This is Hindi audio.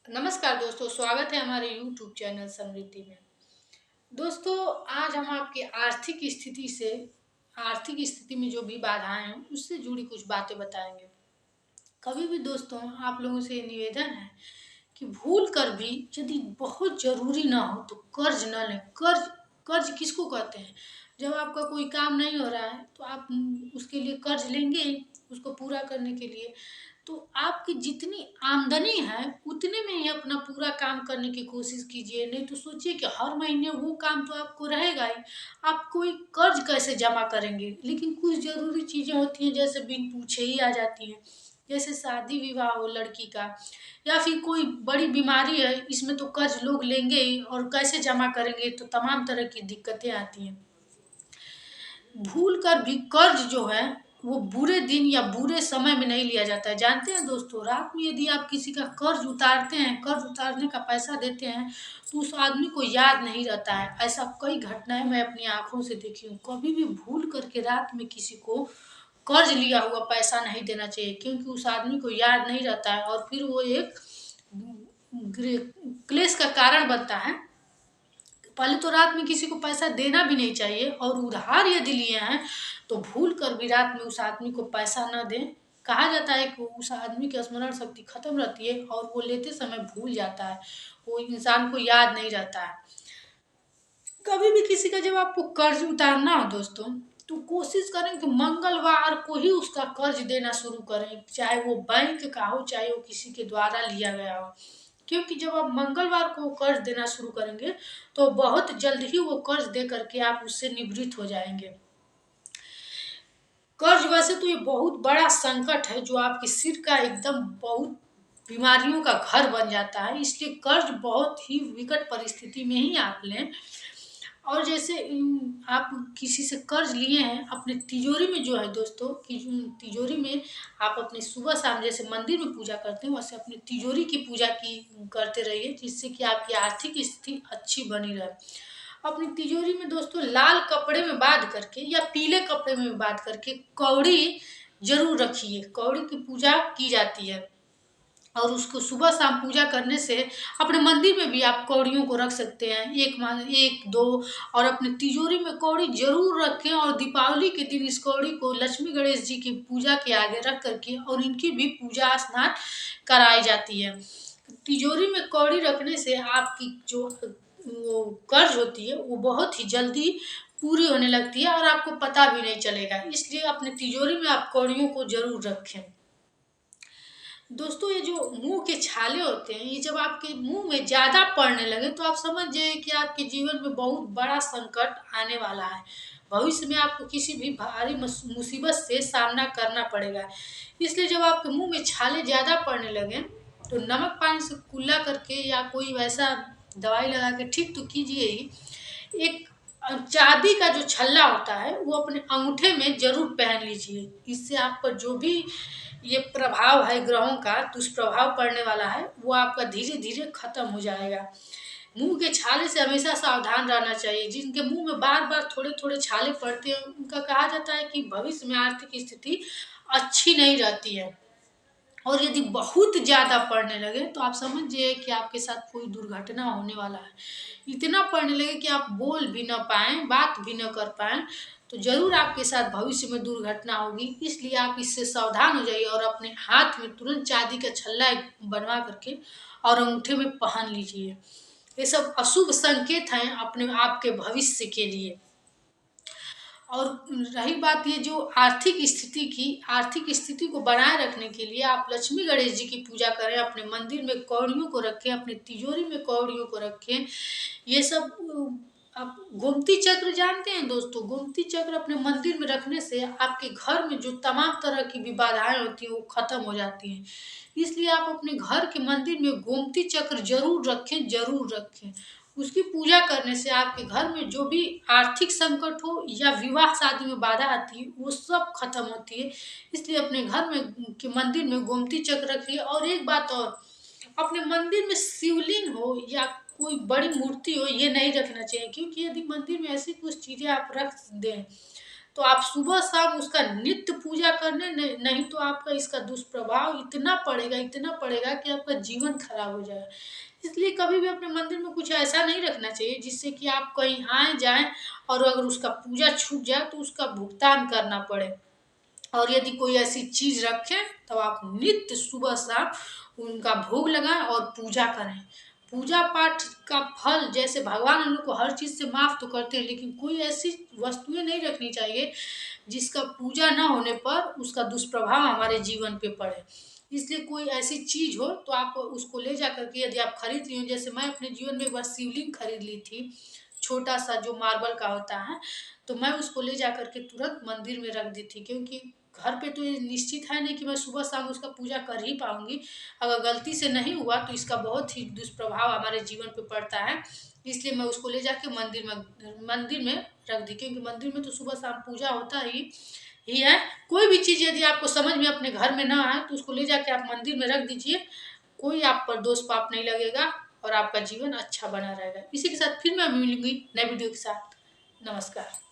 नमस्कार दोस्तों, स्वागत है हमारे YouTube चैनल समृद्धि में। दोस्तों, आज हम आपकी आर्थिक स्थिति में जो भी बाधाएं हैं, उससे जुड़ी कुछ बातें बताएंगे। कभी भी दोस्तों, आप लोगों से ये निवेदन है कि भूल कर भी यदि बहुत ज़रूरी ना हो तो कर्ज ना लें। कर्ज कर्ज किसको कहते हैं? जब आपका कोई काम नहीं हो रहा है तो आप उसके लिए कर्ज लेंगे ही, उसको पूरा करने के लिए। तो आपकी जितनी आमदनी है उतने में ही अपना पूरा काम करने की कोशिश कीजिए, नहीं तो सोचिए कि हर महीने वो काम तो आपको रहेगा ही। आप कोई कर्ज कैसे जमा करेंगे? लेकिन कुछ ज़रूरी चीज़ें होती हैं जैसे बिन पूछे ही आ जाती हैं, जैसे शादी विवाह हो लड़की का, या फिर कोई बड़ी बीमारी है, इसमें तो कर्ज लोग लेंगे ही, और कैसे जमा करेंगे, तो तमाम तरह की दिक्कतें आती हैं। भूल कर भी कर्ज जो है वो बुरे दिन या बुरे समय में नहीं लिया जाता है। जानते हैं दोस्तों, रात में यदि आप किसी का कर्ज उतारते हैं, कर्ज उतारने का पैसा देते हैं, तो उस आदमी को याद नहीं रहता है। ऐसा कई घटनाएं मैं अपनी आंखों से देखी हूँ। कभी भी भूल करके रात में किसी को कर्ज लिया हुआ पैसा नहीं देना चाहिए, क्योंकि उस आदमी को याद नहीं रहता है और फिर वो एक क्लेश का कारण बनता है। पहले तो रात में किसी को पैसा देना भी नहीं चाहिए, और उधार यदि लिए हैं तो भूल कर भी रात में उस आदमी को पैसा न दें। कहा जाता है कि उस आदमी की स्मरण शक्ति खत्म रहती है और वो लेते समय भूल जाता है, वो इंसान को याद नहीं रहता है। कभी भी किसी का जब आपको कर्ज उतारना हो दोस्तों, तो कोशिश करें कि मंगलवार को ही उसका कर्ज देना शुरू करें, चाहे वो बैंक का हो, चाहे वो किसी के द्वारा लिया गया हो। क्योंकि जब आप मंगलवार को कर्ज देना शुरू करेंगे तो बहुत जल्द ही वो कर्ज दे करके आप उससे निवृत्त हो जाएंगे। कर्ज वैसे तो ये बहुत बड़ा संकट है जो आपके सिर का एकदम बहुत बीमारियों का घर बन जाता है, इसलिए कर्ज बहुत ही विकट परिस्थिति में ही आप लें। और जैसे आप किसी से कर्ज लिए हैं, अपने तिजोरी में जो है दोस्तों, कि तिजोरी में आप अपने सुबह शाम जैसे मंदिर में पूजा करते हैं, वैसे अपनी तिजोरी की पूजा की करते रहिए, जिससे कि आपकी आर्थिक स्थिति अच्छी बनी रहे। अपनी तिजोरी में दोस्तों लाल कपड़े में बांध करके या पीले कपड़े में बांध करके कौड़ी जरूर रखिए। कौड़ी की पूजा की जाती है, और उसको सुबह शाम पूजा करने से अपने मंदिर में भी आप कौड़ियों को रख सकते हैं, एक दो। और अपने तिजोरी में कौड़ी जरूर रखें, और दीपावली के दिन इस कौड़ी को लक्ष्मी गणेश जी की पूजा के आगे रख करके और इनकी भी पूजा स्नान कराई जाती है। तिजोरी में कौड़ी रखने से आपकी जो वो कर्ज होती है वो बहुत ही जल्दी पूरी होने लगती है और आपको पता भी नहीं चलेगा। इसलिए अपने तिजोरी में आप कौड़ियों को जरूर रखें। दोस्तों, ये जो मुंह के छाले होते हैं, ये जब आपके मुंह में ज्यादा पड़ने लगे तो आप समझ जाइए कि आपके जीवन में बहुत बड़ा संकट आने वाला है। भविष्य में आपको किसी भी भारी मुसीबत से सामना करना पड़ेगा। इसलिए जब आपके मुंह में छाले ज्यादा पड़ने लगे तो नमक पानी से कुल्ला करके या कोई वैसा दवाई लगा के ठीक तो कीजिए ही। एक चांदी का जो छल्ला होता है वो अपने अंगूठे में जरूर पहन लीजिए। इससे आप पर जो भी ये प्रभाव है ग्रहों का दुष्प्रभाव पड़ने वाला है, वो आपका धीरे धीरे खत्म हो जाएगा। मुंह के छाले से हमेशा सावधान रहना चाहिए। जिनके मुंह में बार बार थोड़े थोड़े छाले पड़ते हैं, उनका कहा जाता है कि भविष्य में आर्थिक स्थिति अच्छी नहीं रहती है। और यदि बहुत ज़्यादा पढ़ने लगे तो आप समझिए कि आपके साथ कोई दुर्घटना होने वाला है। इतना पढ़ने लगे कि आप बोल भी ना पाएँ, बात भी ना कर पाएँ, तो ज़रूर आपके साथ भविष्य में दुर्घटना होगी। इसलिए आप इससे सावधान हो जाइए और अपने हाथ में तुरंत चांदी का छल्ला एक बनवा करके और अंगूठे में पहन लीजिए। ये सब अशुभ संकेत हैं अपने आपके भविष्य के लिए। और रही बात ये जो आर्थिक स्थिति को बनाए रखने के लिए आप लक्ष्मी गणेश जी की पूजा करें, अपने मंदिर में कौड़ियों को रखें, अपनी तिजोरी में कौड़ियों को रखें। ये सब आप गोमती चक्र जानते हैं दोस्तों? गोमती चक्र अपने मंदिर में रखने से आपके घर में जो तमाम तरह की भी बाधाएं होती हैं वो खत्म हो जाती हैं। इसलिए आप अपने घर के मंदिर में गोमती चक्र जरूर रखें, जरूर रखें। उसकी पूजा करने से आपके घर में जो भी आर्थिक संकट हो या विवाह शादी में बाधा आती है वो सब खत्म होती है। इसलिए अपने घर में के मंदिर में गोमती चक्र रखिए। और एक बात और, अपने मंदिर में शिवलिंग हो या कोई बड़ी मूर्ति हो ये नहीं रखना चाहिए, क्योंकि यदि मंदिर में ऐसी कुछ चीजें आप रख दें तो आप सुबह शाम उसका नित्य पूजा करने नहीं तो आपका इसका दुष्प्रभाव इतना पड़ेगा कि आपका जीवन खराब हो जाएगा। इसलिए कभी भी अपने मंदिर में कुछ ऐसा नहीं रखना चाहिए जिससे कि आप कहीं आए जाएं और अगर उसका पूजा छूट जाए तो उसका भुगतान करना पड़े। और यदि कोई ऐसी चीज रखें तो आप नित्य सुबह शाम उनका भोग लगाएं और पूजा करें। पूजा पाठ का फल जैसे भगवान हम लोग को हर चीज से माफ तो करते हैं, लेकिन कोई ऐसी वस्तुएं नहीं रखनी चाहिए जिसका पूजा ना होने पर उसका दुष्प्रभाव हमारे जीवन पे पड़े। इसलिए कोई ऐसी चीज हो तो आप उसको ले जा करके यदि आप खरीद रही हो, जैसे मैं अपने जीवन में एक बार शिवलिंग खरीद ली थी, छोटा सा जो मार्बल का होता है, तो मैं उसको ले जा करके तुरंत मंदिर में रख दी थी, क्योंकि घर पे तो ये निश्चित है नहीं कि मैं सुबह शाम उसका पूजा कर ही पाऊंगी। अगर गलती से नहीं हुआ तो इसका बहुत ही दुष्प्रभाव हमारे जीवन पे पड़ता है। इसलिए मैं उसको ले जाके मंदिर में रख दी, क्योंकि मंदिर में तो सुबह शाम पूजा होता ही है। कोई भी चीज़ यदि आपको समझ में अपने घर में ना आए तो उसको ले जाके आप मंदिर में रख दीजिए। कोई आप पर दोष पाप नहीं लगेगा और आपका जीवन अच्छा बना रहेगा। इसी के साथ फिर मैं मिलूंगी नए वीडियो के साथ। नमस्कार।